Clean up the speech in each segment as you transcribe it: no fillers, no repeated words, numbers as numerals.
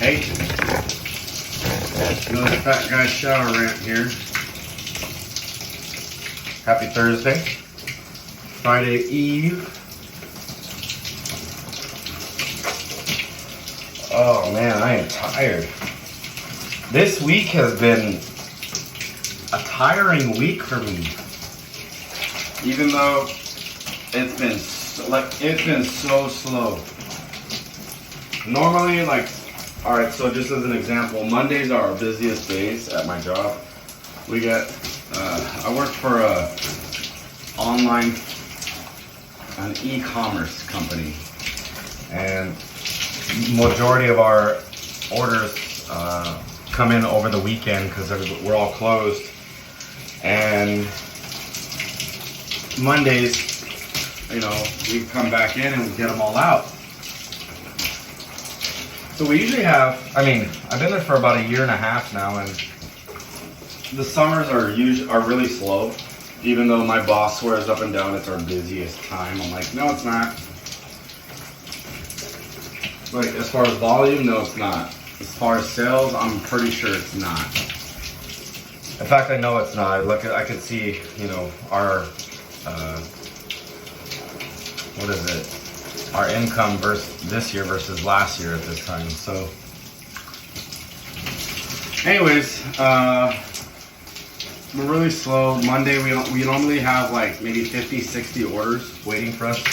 Hey, another fat guy shower rant here. Happy Thursday, Friday Eve. Oh man, I am tired. This week has been a tiring week for me. Even though it's been so slow. Normally, all right, so just as an example, Mondays are our busiest days at my job. We get, I work for an e-commerce company, and majority of our orders come in over the weekend because we're all closed. And Mondays, we come back in and we get them all out. So we usually have, I've been there for about 1.5 years now, and the summers are really slow. Even though my boss swears up and down it's our busiest time, I'm like, no, it's not. Like, as far as volume, no, it's not. As far as sales, I'm pretty sure it's not. In fact, I know it's not. I can see, our, our income versus this year versus last year at this time. So, anyways, we're really slow. Monday, we normally have like maybe 50, 60 orders waiting for us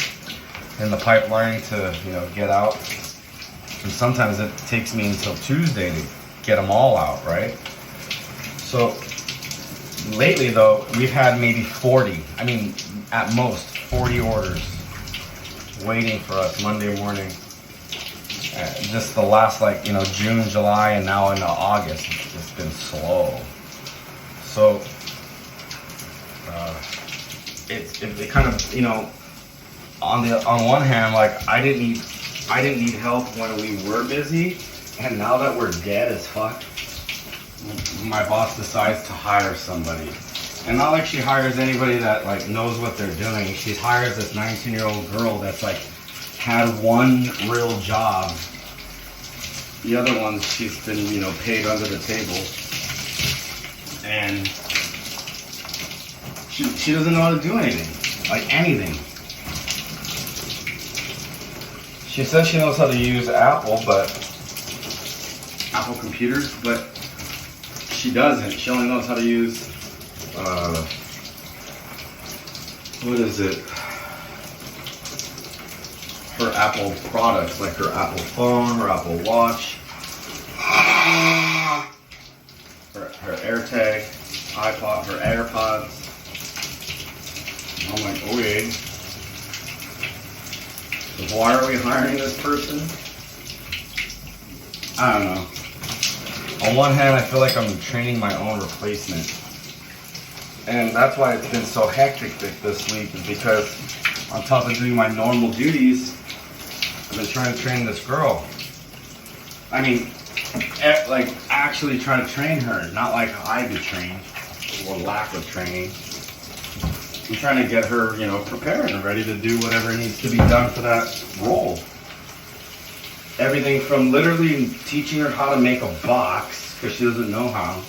in the pipeline to, get out. And sometimes it takes me until Tuesday to get them all out, right? So, lately though, we've had maybe 40, at most 40 orders waiting for us Monday morning. Just the last June, July, and now into August, it's just been slow. So it kind of, on one hand, I didn't need help when we were busy, and now that we're dead as fuck, my boss decides to hire somebody. And not like she hires anybody that knows what they're doing. She hires this 19-year-old girl that's had one real job. The other ones she's been paid under the table, and she doesn't know how to do anything, anything. She says she knows how to use Apple computers, but she doesn't. She only knows how to use her Apple products, like her Apple phone, her Apple Watch, her AirTag, iPod, her AirPods. I'm like, okay. So why are we hiring this person? I don't know. On one hand, I feel like I'm training my own replacement. And that's why it's been so hectic this week, is because on top of doing my normal duties, I've been trying to train this girl. Actually trying to train her, not like I do train, or lack of training. I'm trying to get her, prepared and ready to do whatever needs to be done for that role. Everything from literally teaching her how to make a box, because she doesn't know how,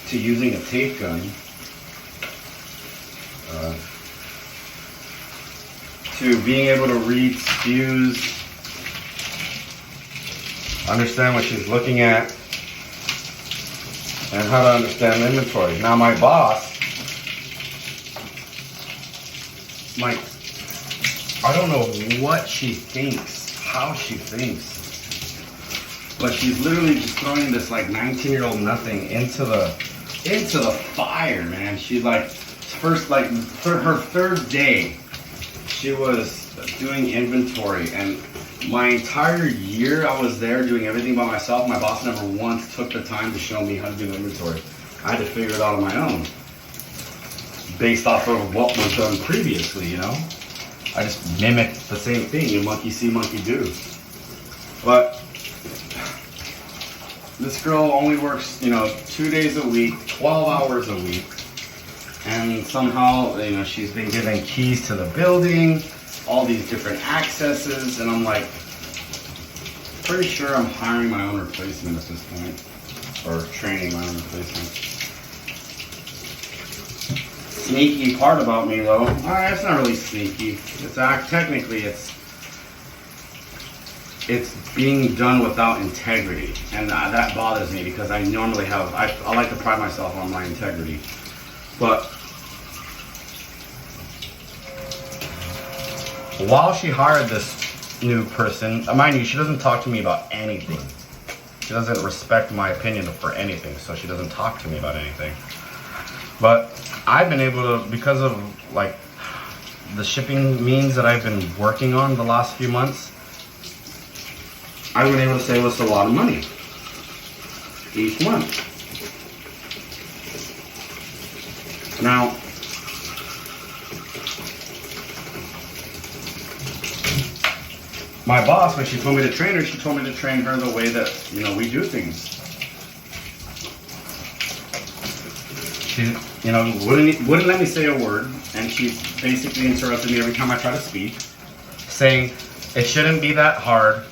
to using a tape gun, to being able to read SKUs, understand what she's looking at, and how to understand inventory. Now my boss, I don't know what she thinks, how she thinks, but she's literally just throwing this 19-year-old nothing into the fire, man. She's her third day, she was doing inventory, and my entire year I was there doing everything by myself. My boss never once took the time to show me how to do inventory. I had to figure it out on my own, based off of what was done previously, I just mimicked the same thing. You monkey see, monkey do. But this girl only works, 2 days a week, 12 hours a week. And somehow, she's been given keys to the building, all these different accesses, and I'm like, pretty sure I'm hiring my own replacement at this point, or training my own replacement. Sneaky part about me though, it's not really sneaky. It's technically it's being done without integrity, and that bothers me because I normally have, I like to pride myself on my integrity. But while she hired this new person, mind you, she doesn't talk to me about anything. She doesn't respect my opinion for anything, so she doesn't talk to me about anything. But I've been able to, because of like the shipping means that I've been working on the last few months, I've been able to save us a lot of money each month. Now, my boss, when she told me to train her, she told me to train her the way that, you know, we do things. She, you know, wouldn't let me say a word, and she basically interrupted me every time I try to speak, saying it shouldn't be that hard.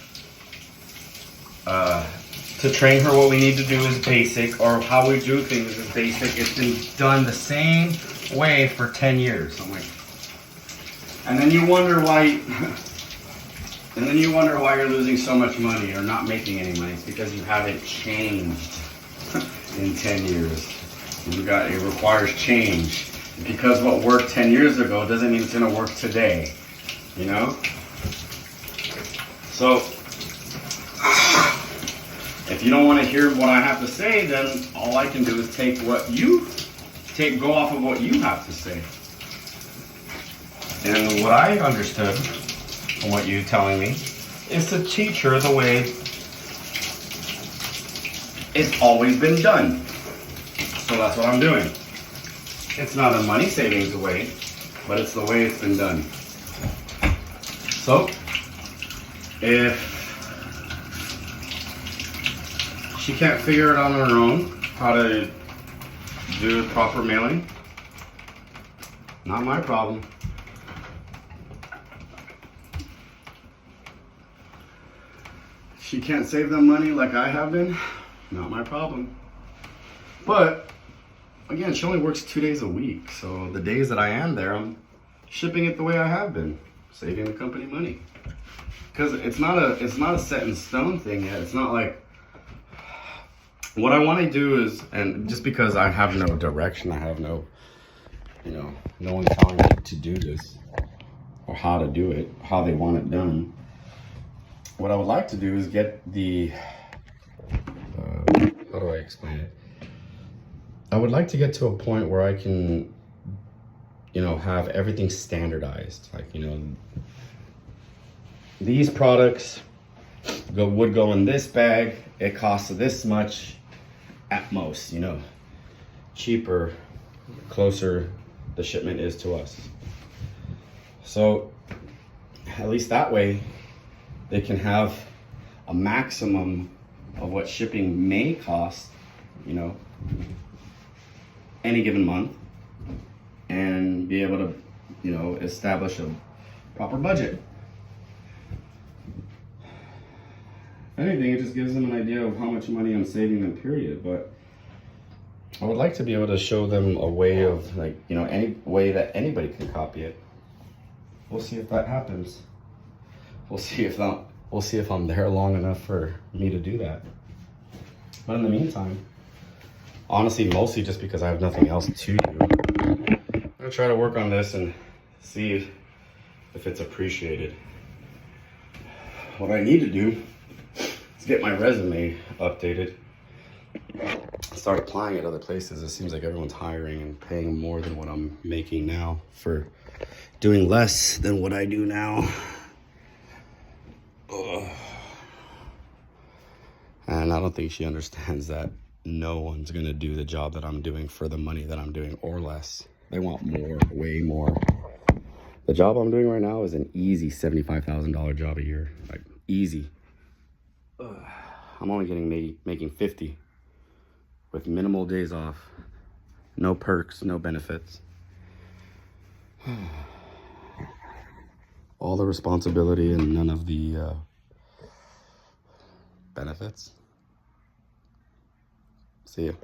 To train her, what we need to do is basic, or how we do things is basic. It's been done the same way for 10 years. I'm like, and then you wonder why, and then you wonder why you're losing so much money or not making any money. It's because you haven't changed in 10 years. It requires change. Because what worked 10 years ago doesn't mean it's gonna work today, you know? So, if you don't want to hear what I have to say, then all I can do is go off of what you have to say. And what I understood from what you're telling me is to teach her the way it's always been done. So that's what I'm doing. It's not a money savings way, but it's the way it's been done. So, if she can't figure it out on her own, how to do proper mailing, not my problem. She can't save them money like I have been, not my problem. But again, she only works 2 days a week, so the days that I am there, I'm shipping it the way I have been, saving the company money. Because it's not a set in stone thing yet. It's not like, what I want to do is, and just because I have no direction, I have no, no one telling me to do this or how to do it, how they want it done. What I would like to do is get the, how do I explain it? I would like to get to a point where I can, have everything standardized. Like, these products would go in this bag. It costs this much at most, cheaper, closer the shipment is to us. So at least that way they can have a maximum of what shipping may cost, any given month, and be able to, establish a proper budget. If anything, it just gives them an idea of how much money I'm saving them, period. But I would like to be able to show them a way of, any way that anybody can copy it. We'll see if that happens. We'll see if I'm there long enough for me to do that. But in the meantime, honestly, mostly just because I have nothing else to do, I'm gonna try to work on this and see if it's appreciated. What I need to do is get my resume updated, start applying at other places. It seems like everyone's hiring and paying more than what I'm making now for doing less than what I do now. Ugh. And I don't think she understands that no one's gonna do the job that I'm doing for the money that I'm doing or less. They want more, way more. The job I'm doing right now is an easy $75,000 job a year, like easy. Ugh. I'm only making 50 with minimal days off, no perks, no benefits. All the responsibility and none of the benefits. See you.